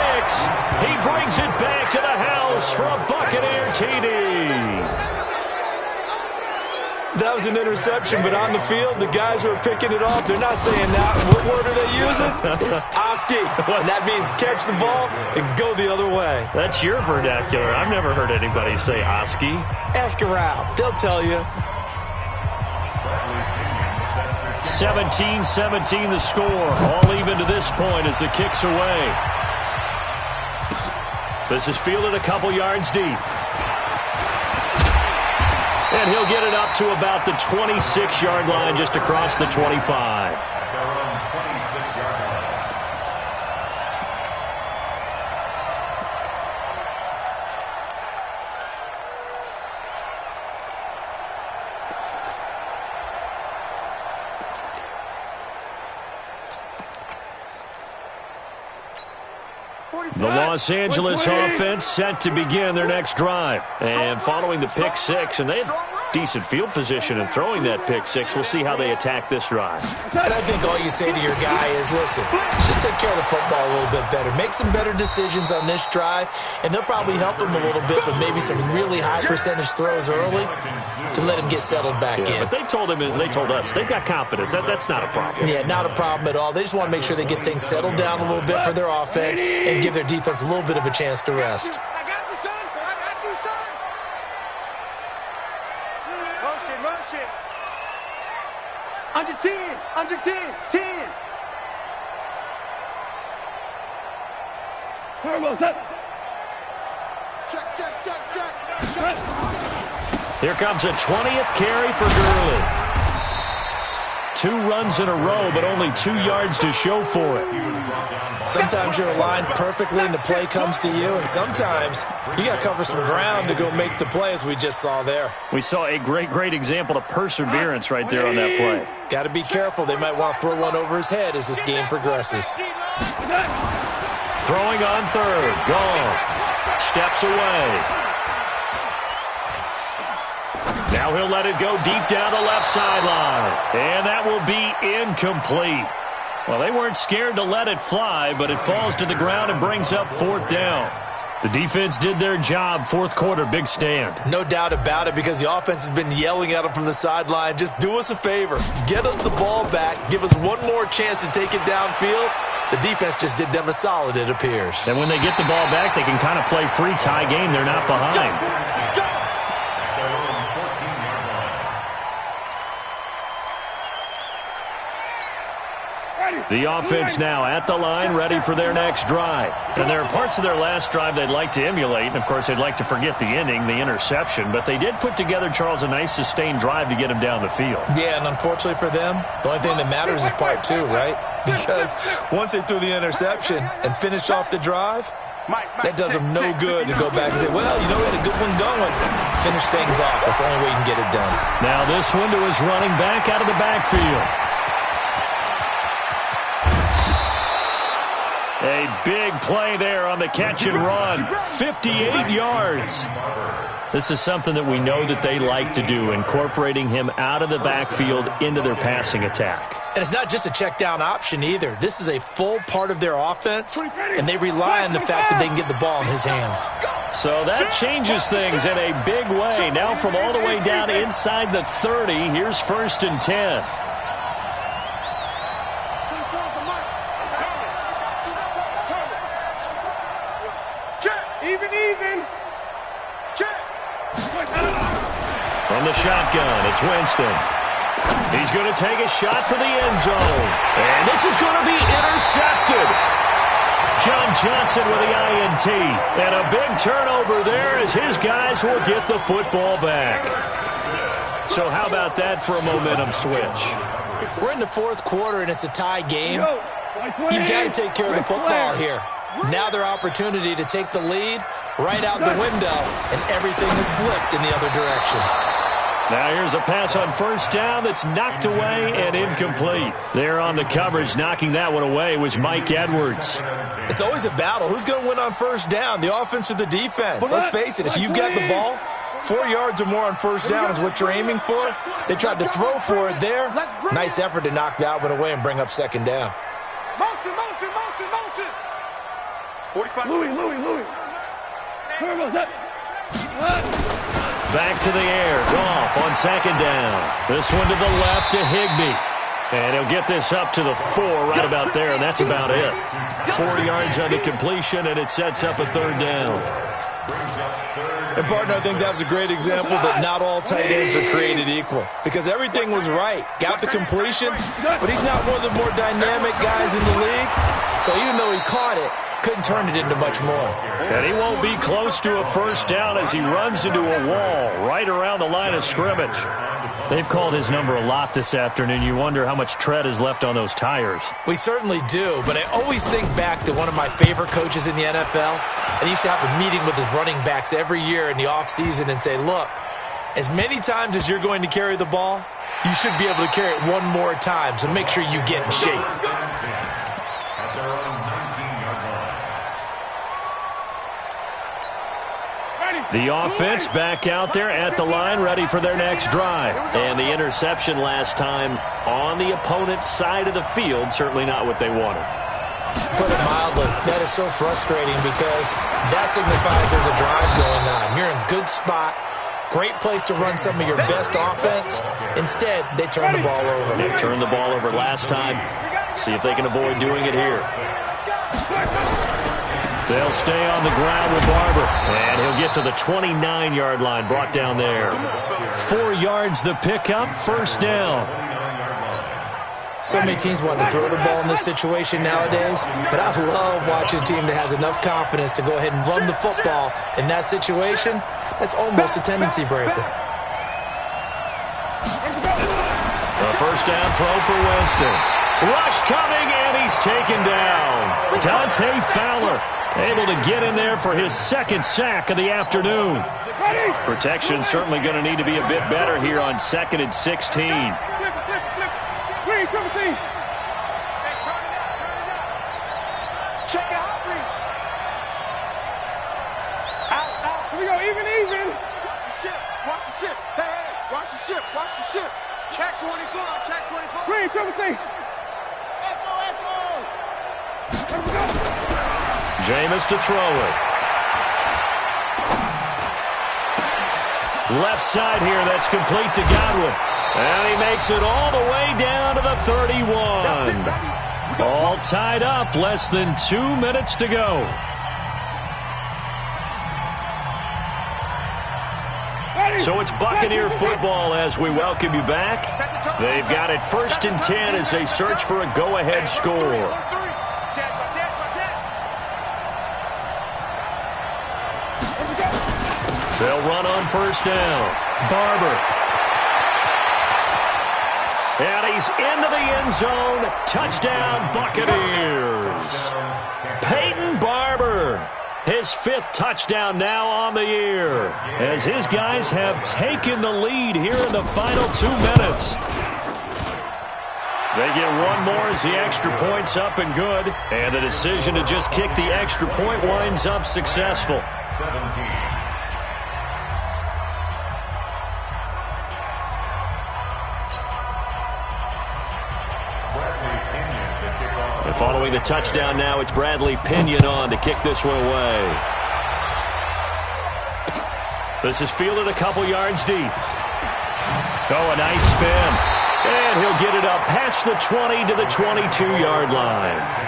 He brings it back to the house for a Buccaneer TD. That was an interception, but on the field, the guys who are picking it off, they're not saying that. What word are they using? It's Oski. And that means catch the ball and go the other way. That's your vernacular. I've never heard anybody say Oski. Ask around. They'll tell you. 17-17 the score. All even to this point as the kick's away. This is fielded a couple yards deep. And he'll get it up to about the 26-yard line, just across the 25. The Los Angeles offense set to begin their next drive. And following the pick 6, and they had decent field position in throwing that pick 6. We'll see how they attack this drive. And I think all you say to your guy is, listen, just take care of the football a little bit better. Make some better decisions on this drive, and they'll probably help him a little bit with maybe some really high percentage throws early to let him get settled back in. But they told him, and they told us, they've got confidence. That's not a problem. Yeah, not a problem at all. They just want to make sure they get things settled down a little bit for their offense and give their defense a little bit of a chance to rest. I got you, son. I got you, son. Motion. Under 10. 10. Check. Here comes a 20th carry for Gurley. 2 runs in a row, but only 2 yards to show for it. Sometimes you're aligned perfectly and the play comes to you, and sometimes you got to cover some ground to go make the play, as we just saw there. We saw a great example of perseverance right there on that play. Got to be careful. They might want to throw one over his head as this game progresses. Throwing on 3rd. Goff steps away. Now he'll let it go deep down the left sideline. And that will be incomplete. Well, they weren't scared to let it fly, but it falls to the ground and brings up 4th down. The defense did their job. 4th quarter, big stand. No doubt about it, because the offense has been yelling at them from the sideline. Just do us a favor. Get us the ball back. Give us one more chance to take it downfield. The defense just did them a solid, it appears. And when they get the ball back, they can kind of play free tie game. They're not behind. The offense now at the line, ready for their next drive. And there are parts of their last drive they'd like to emulate. And, of course, they'd like to forget the ending, the interception. But they did put together, Charles, a nice sustained drive to get him down the field. Yeah, and unfortunately for them, the only thing that matters is part 2, right? Because once they threw the interception and finished off the drive, that does them no good to go back and say, well, we had a good one going. Finish things off. That's the only way you can get it done. Now this one to his running back out of the backfield. A big play there on the catch and run. 58 yards. This is something that we know that they like to do, incorporating him out of the backfield into their passing attack. And it's not just a check down option either. This is a full part of their offense, and they rely on the fact that they can get the ball in his hands. So that changes things in a big way. Now from all the way down inside the 30, here's 1st and 10. From the shotgun, it's Winston. He's going to take a shot for the end zone. And this is going to be intercepted. John Johnson with the INT. And a big turnover there as his guys will get the football back. So how about that for a momentum switch? We're in the 4th quarter, and it's a tie game. You've got to take care of the football here. Now their opportunity to take the lead right out the window, and everything is flipped in the other direction. Now here's a pass on 1st down that's knocked away and incomplete. There on the coverage, knocking that one away, was Mike Edwards. It's always a battle. Who's going to win on 1st down, the offense or the defense? Let's face it, if you've got the ball, 4 yards or more on 1st down is what you're aiming for. They tried to throw for it there. Nice effort to knock that one away and bring up 2nd down. Motion. 45. Louis. Back to the air. Goff on 2nd down. This one to the left to Higbee. And he'll get this up to the 4 right about there, and that's about it. 4 yards on the completion, and it sets up a 3rd down. And, partner, I think that was a great example that not all tight ends are created equal, because everything was right. Got the completion, but he's not one of the more dynamic guys in the league. So even though he caught it, couldn't turn it into much more. And he won't be close to a 1st down as he runs into a wall right around the line of scrimmage. They've called his number a lot this afternoon. You wonder how much tread is left on those tires. We certainly do, but I always think back to one of my favorite coaches in the NFL. And he used to have a meeting with his running backs every year in the offseason and say, look, as many times as you're going to carry the ball, you should be able to carry it one more time, so make sure you get in shape. The offense back out there at the line, ready for their next drive. And the interception last time on the opponent's side of the field, certainly not what they wanted. Put it mildly, that is so frustrating because that signifies there's a drive going on. You're in a good spot, great place to run some of your best offense. Instead, they turn the ball over. They turned the ball over last time. See if they can avoid doing it here. They'll stay on the ground with Barber. And he'll get to the 29-yard line, brought down there. 4 yards the pickup, 1st down. So many teams want to throw the ball in this situation nowadays, but I love watching a team that has enough confidence to go ahead and run the football in that situation. That's almost a tendency breaker. A 1st down throw for Winston. Rush coming, and he's taken down. Dante Fowler able to get in there for his 2nd sack of the afternoon. Protection certainly going to need to be a bit better here on 2nd and 16. Check it out, Reed. Out. Here we go, even. Watch the ship. Hey, watch the ship. Check 24. Reed, 17. Jameis to throw it. Left side here, that's complete to Godwin. And he makes it all the way down to the 31. All tied up, less than 2 minutes to go. So it's Buccaneer football as we welcome you back. They've got it 1st and 10 as they search for a go-ahead score. They'll run on 1st down. Barber. And he's into the end zone. Touchdown, Buccaneers. Peyton Barber. His 5th touchdown now on the year, as his guys have taken the lead here in the final 2 minutes. They get one more as the extra point's up and good, and the decision to just kick the extra point winds up successful. 17. Following the touchdown now, it's Bradley Pinion on to kick this one away. This is fielded a couple yards deep. Oh, a nice spin. And he'll get it up past the 20 to the 22-yard line.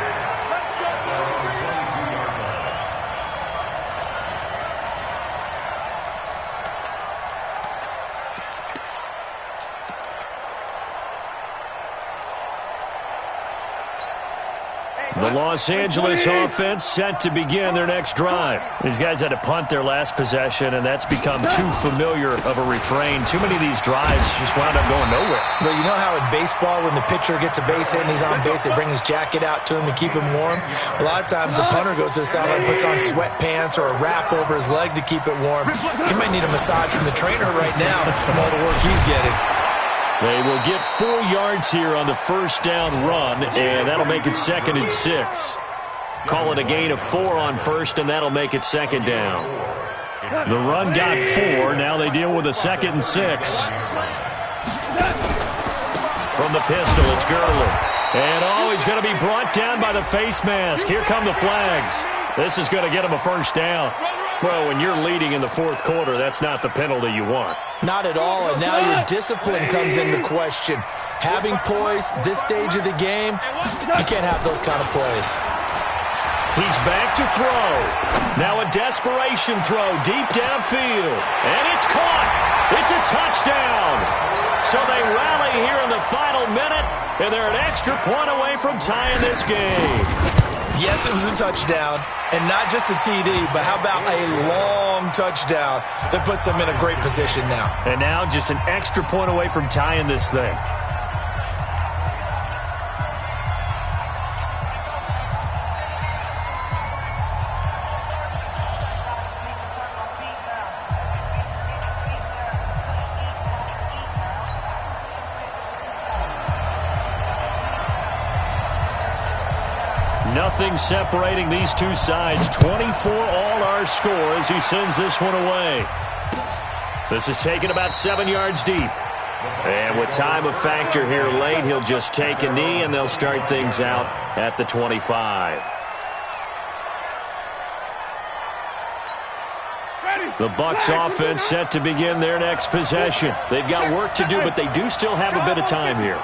The Los Angeles offense set to begin their next drive. These guys had to punt their last possession, and that's become too familiar of a refrain. Too many of these drives just wound up going nowhere. But you know how in baseball, when the pitcher gets a base hit and he's on base, they bring his jacket out to him to keep him warm? A lot of times the punter goes to the sideline, puts on sweatpants or a wrap over his leg to keep it warm. He might need a massage from the trainer right now from all the work he's getting. They will get 4 yards here on the 1st down run, and that'll make it 2nd and 6. Call it a gain of 4 on 1st, and that'll make it 2nd down. The run got 4. Now they deal with a 2nd and 6. From the pistol, it's Gurley. And, he's going to be brought down by the face mask. Here come the flags. This is going to get him a 1st down. Well, when you're leading in the 4th quarter, that's not the penalty you want. Not at all, and now your discipline comes into question. Having poise this stage of the game, you can't have those kind of plays. He's back to throw. Now a desperation throw deep downfield. And it's caught. It's a touchdown. So they rally here in the final minute, and they're an extra point away from tying this game. Yes, it was a touchdown, and not just a TD, but how about a long touchdown that puts them in a great position now. And now just an extra point away from tying this thing. Nothing separating these two sides. 24 all our score as he sends this one away. This is taken about 7 yards deep. And with time a factor here late, he'll just take a knee and they'll start things out at the 25. The Bucs offense set to begin their next possession. They've got work to do, but they do still have a bit of time here.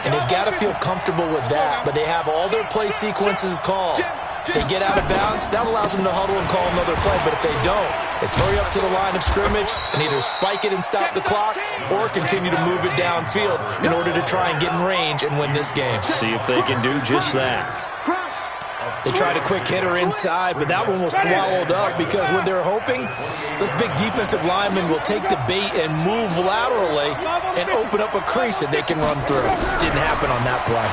And they've got to feel comfortable with that, but they have all their play sequences called. If they get out of bounds, that allows them to huddle and call another play, but if they don't, it's hurry up to the line of scrimmage and either spike it and stop the clock or continue to move it downfield in order to try and get in range and win this game. See if they can do just that. They tried a quick hitter inside, but that one was swallowed up because what they're hoping, those big defensive linemen will take the bait and move laterally and open up a crease that they can run through. Didn't happen on that play.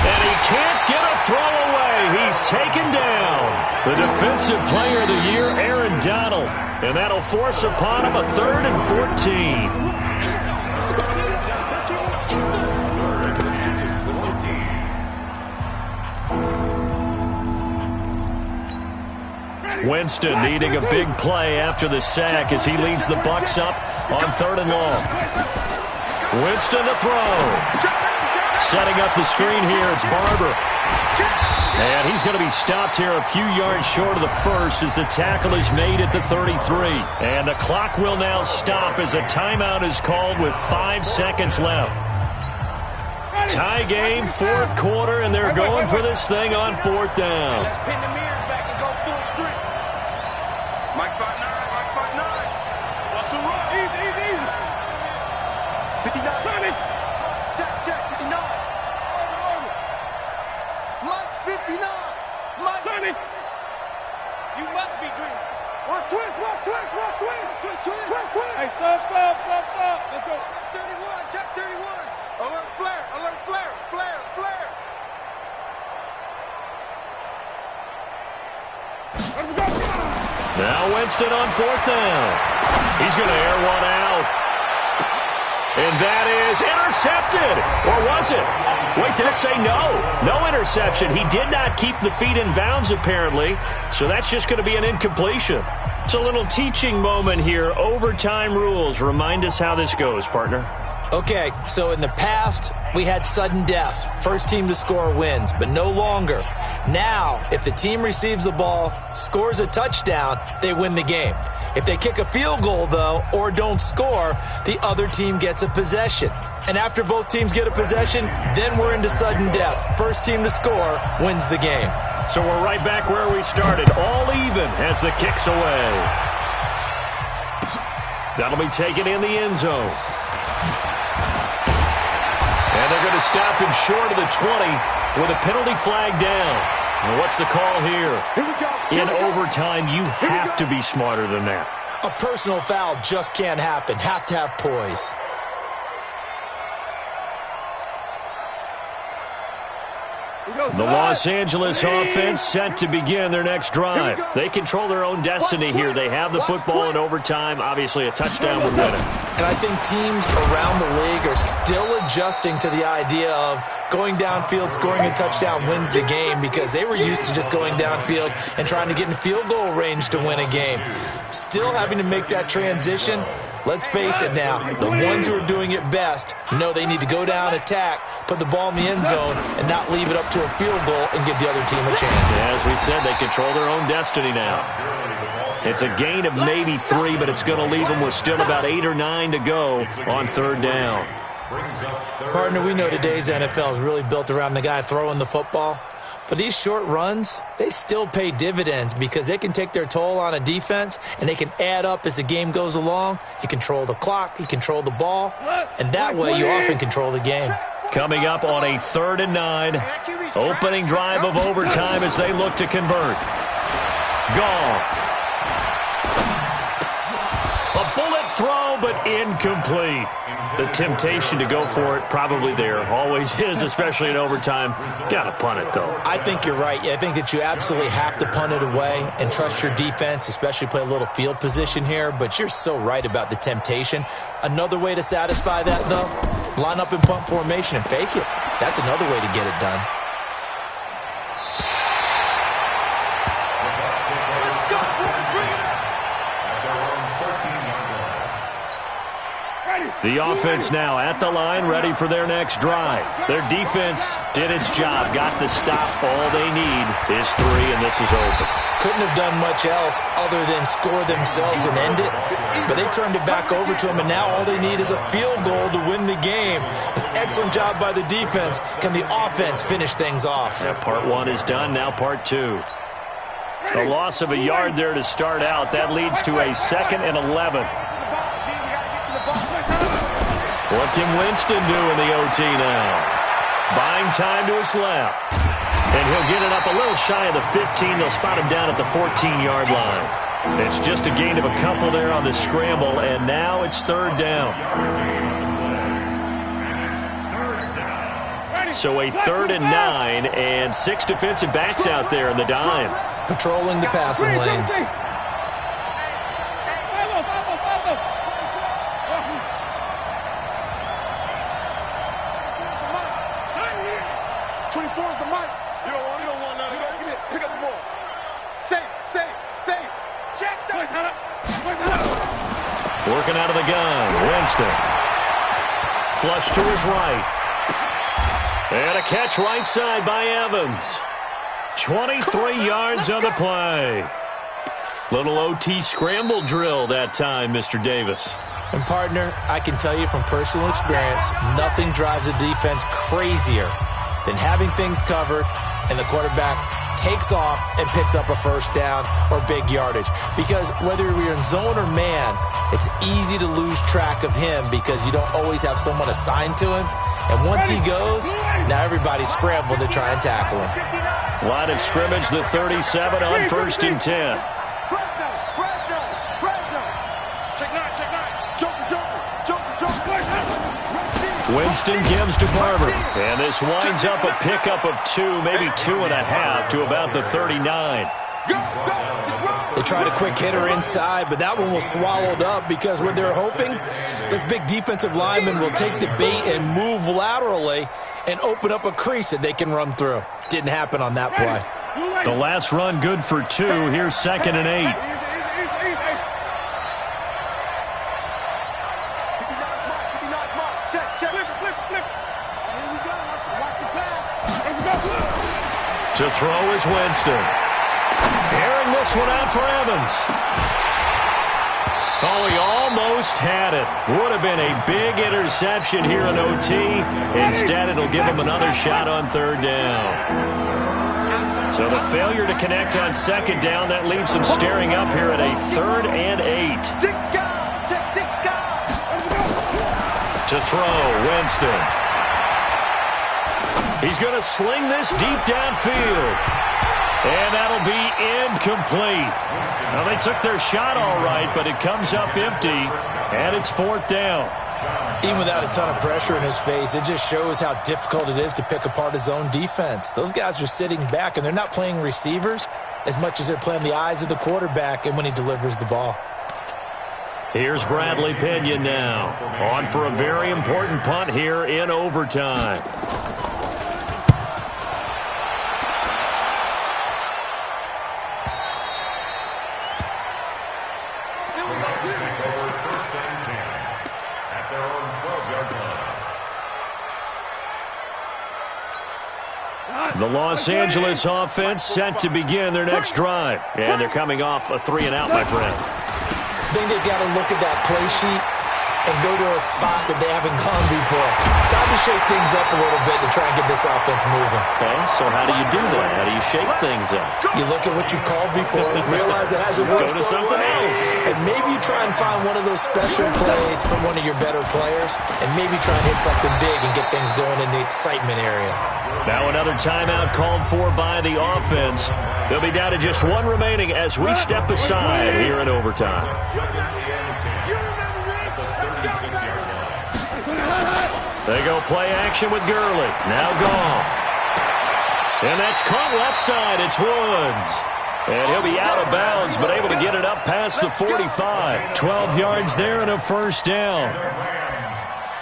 And he can't get a throw away. He's taken down. The defensive player of the year, Aaron Donald. And that'll force upon him a 3rd and 14. Winston needing a big play after the sack as he leads the Bucs up on 3rd and long. Winston to throw. Setting up the screen here, it's Barber. And he's going to be stopped here a few yards short of the first as the tackle is made at the 33. And the clock will now stop as a timeout is called with 5 seconds left. Tie game, fourth quarter, and they're going for this thing on fourth down. Let's pin the mirrors back and go full strength. Mike 5'9", Mike 5'9". What's the run? Easy. 59. Check, 59. Mike 59. Mike. You must be dreaming. Watch twist. Hey, stop. Let's go. Check 31. Alert flare. Now Winston on fourth down. He's going to air one out. And that is intercepted. Or was it? Wait, did it say no? No interception. He did not keep the feet in bounds, apparently. So that's just going to be an incompletion. It's a little teaching moment here. Overtime rules. Remind us how this goes, partner. Okay, so in the past, we had sudden death. First team to score wins, but no longer. Now, if the team receives the ball, scores a touchdown, they win the game. If they kick a field goal, though, or don't score, the other team gets a possession. And after both teams get a possession, then we're into sudden death. First team to score wins the game. So we're right back where we started. All even as the kick's away. That'll be taken in the end zone. And they're going to stop him short of the 20 with a penalty flag down. And what's the call here? In overtime, you have to be smarter than that. A personal foul just can't happen. Have to have poise. The Los Angeles offense set to begin their next drive. They control their own destiny here. They have the football in overtime. Obviously, a touchdown would win it. And I think teams around the league are still adjusting to the idea of going downfield, scoring a touchdown wins the game, because they were used to just going downfield and trying to get in field goal range to win a game. Still having to make that transition. Let's face it now, the ones who are doing it best know they need to go down, attack, put the ball in the end zone, and not leave it up to a field goal and give the other team a chance. As we said, they control their own destiny now. It's a gain of maybe 3, but it's going to leave them with still about 8 or 9 to go on third down. Partner, we know today's NFL is really built around the guy throwing the football. But these short runs, they still pay dividends because they can take their toll on a defense and they can add up as the game goes along. You control the clock, you control the ball, and that way you often control the game. Coming up on a 3rd and 9, opening drive of overtime as they look to convert. Goff. A bullet throw, but incomplete. The temptation to go for it probably there. Always is, especially in overtime. Got to punt it, though. I think you're right. I think that you absolutely have to punt it away and trust your defense, especially play a little field position here. But you're so right about the temptation. Another way to satisfy that, though, line up in punt formation and fake it. That's another way to get it done. The offense now at the line, ready for their next drive. Their defense did its job, got the stop. All they need is 3, and this is over. Couldn't have done much else other than score themselves and end it. But they turned it back over to them, and now all they need is a field goal to win the game. An excellent job by the defense. Can the offense finish things off? Yeah, part 1 is done, now part 2. A loss of a yard there to start out. That leads to a 2nd and 11. What can Winston do in the OT now? Buying time to his left. And he'll get it up a little shy of the 15. They'll spot him down at the 14-yard line. It's just a gain of a couple there on the scramble, and now it's 3rd down. So a 3rd and 9, and 6 defensive backs out there in the dime. Patrolling the passing lanes. 24 is the mic. You don't want none. Get it. Pick up the ball. Save. Check that. Working out of the gun. Winston. Flush to his right. And a catch right side by Evans. 23 yards on the play. Little OT scramble drill that time, Mr. Davis. And, partner, I can tell you from personal experience, nothing drives a defense crazier than having things covered and the quarterback takes off and picks up a first down or big yardage. Because whether you're in zone or man, it's easy to lose track of him because you don't always have someone assigned to him. And once he goes, now everybody's scrambling to try and tackle him. Line of scrimmage, the 37 on 1st and 10. Winston gives to Barber, and this winds up a pickup of 2, maybe 2.5 to about the 39. They tried a quick hitter inside, but that one was swallowed up because what they're hoping, this big defensive lineman will take the bait and move laterally and open up a crease that they can run through. Didn't happen on that play. The last run good for 2. Here's 2nd and 8. To throw is Winston. Airing this one out for Evans. Oh, he almost had it. Would have been a big interception here in OT. Instead, it'll give him another shot on 3rd down. So the failure to connect on 2nd down, that leaves him staring up here at a 3rd and 8. To throw, Winston. He's going to sling this deep downfield. And that'll be incomplete. Now, they took their shot all right, but it comes up empty, and it's 4th down. Even without a ton of pressure in his face, it just shows how difficult it is to pick apart his own defense. Those guys are sitting back, and they're not playing receivers as much as they're playing the eyes of the quarterback and when he delivers the ball. Here's Bradley Pinion now, on for a very important punt here in overtime. The Los Angeles offense set to begin their next drive. And they're coming off a 3-and-out, my friend. I think they've got to look at that play sheet and go to a spot that they haven't gone before. Time to shake things up a little bit to try and get this offense moving. Okay, so how do you do that? How do you shake things up? You look at what you called before, realize it hasn't worked Go to something else. And maybe you try and find one of those special plays from one of your better players, and maybe try and hit something big and get things going in the excitement area. Now another timeout called for by the offense. They'll be down to just 1 remaining as we step aside here in overtime. They go play action with Gurley. Now Goff. And that's caught left side. It's Woods. And he'll be out of bounds, but able to get it up past the 45. 12 yards there and a first down.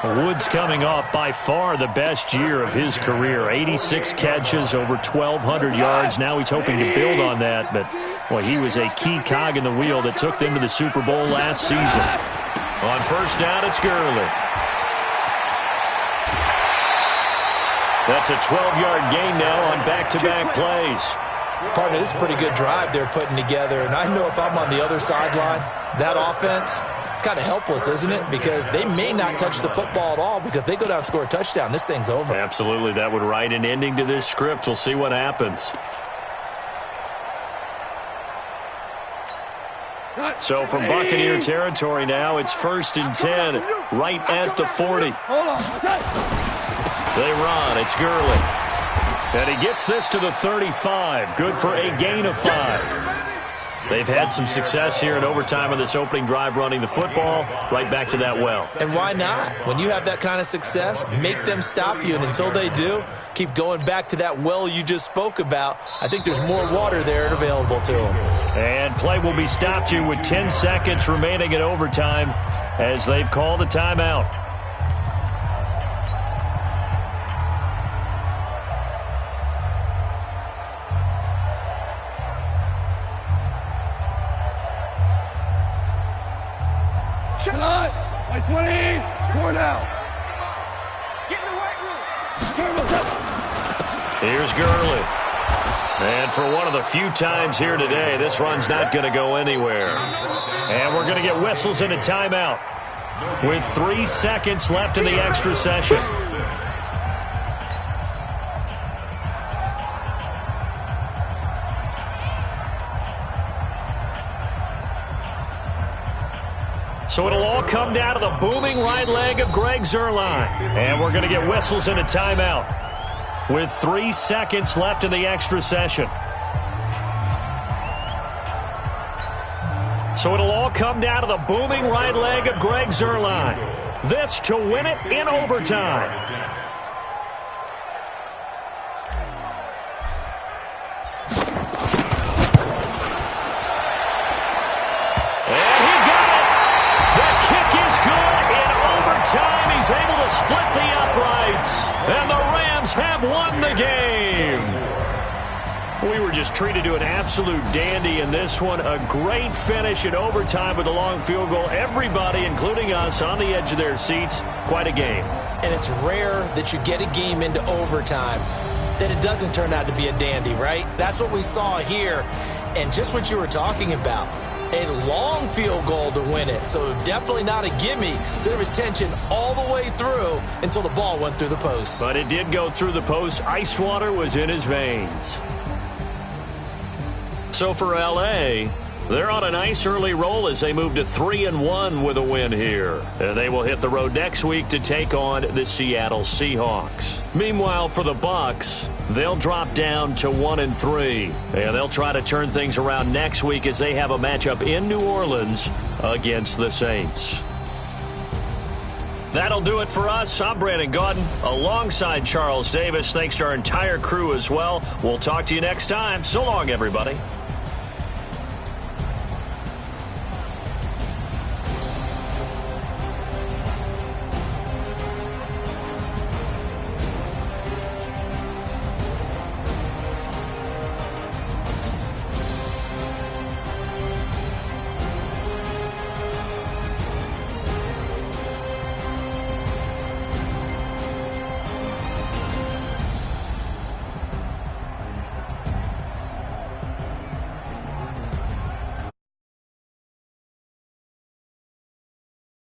Woods coming off by far the best year of his career. 86 catches, over 1,200 yards. Now he's hoping to build on that, but well, he was a key cog in the wheel that took them to the Super Bowl last season. On first down, it's Gurley. That's a 12-yard gain now on back-to-back plays. Partner, this is a pretty good drive they're putting together, and I know if I'm on the other sideline, that offense, kind of helpless, isn't it? Because they may not touch the football at all, because if they go down and score a touchdown, this thing's over. Absolutely. That would write an ending to this script. We'll see what happens. So from Buccaneer territory now, it's 1st and 10, right at the 40. They run. It's Gurley. And he gets this to the 35. Good for a gain of 5. They've had some success here in overtime on this opening drive running the football. Right back to that well. And why not? When you have that kind of success, make them stop you. And until they do, keep going back to that well you just spoke about. I think there's more water there and available to them. And play will be stopped here with 10 seconds remaining in overtime as they've called a timeout. Shot! By 20! Score now! Get in the weight room! Here's Gurley. And for one of the few times here today, this run's not going to go anywhere. And we're going to get whistles and a timeout with 3 seconds left in the extra session. So it'll all come down to the booming right leg of Greg Zuerlein. And we're going to get whistles and a timeout with 3 seconds left in the extra session. So it'll all come down to the booming right leg of Greg Zuerlein. This to win it in overtime. He's able to split the uprights, and the Rams have won the game. We were just treated to an absolute dandy in this one. A great finish in overtime with a long field goal. Everybody, including us, on the edge of their seats. Quite a game. And it's rare that you get a game into overtime that it doesn't turn out to be a dandy, right? That's what we saw here, and just what you were talking about. A long field goal to win it, so definitely not a gimme. So there was tension all the way through until the ball went through the post. But it did go through the post. Ice water was in his veins. So for L.A., they're on a nice early roll as they move to 3-1 with a win here. And they will hit the road next week to take on the Seattle Seahawks. Meanwhile, for the Bucs, they'll drop down to 1-3. And they'll try to turn things around next week as they have a matchup in New Orleans against the Saints. That'll do it for us. I'm Brandon Gaudin alongside Charles Davis. Thanks to our entire crew as well. We'll talk to you next time. So long, everybody.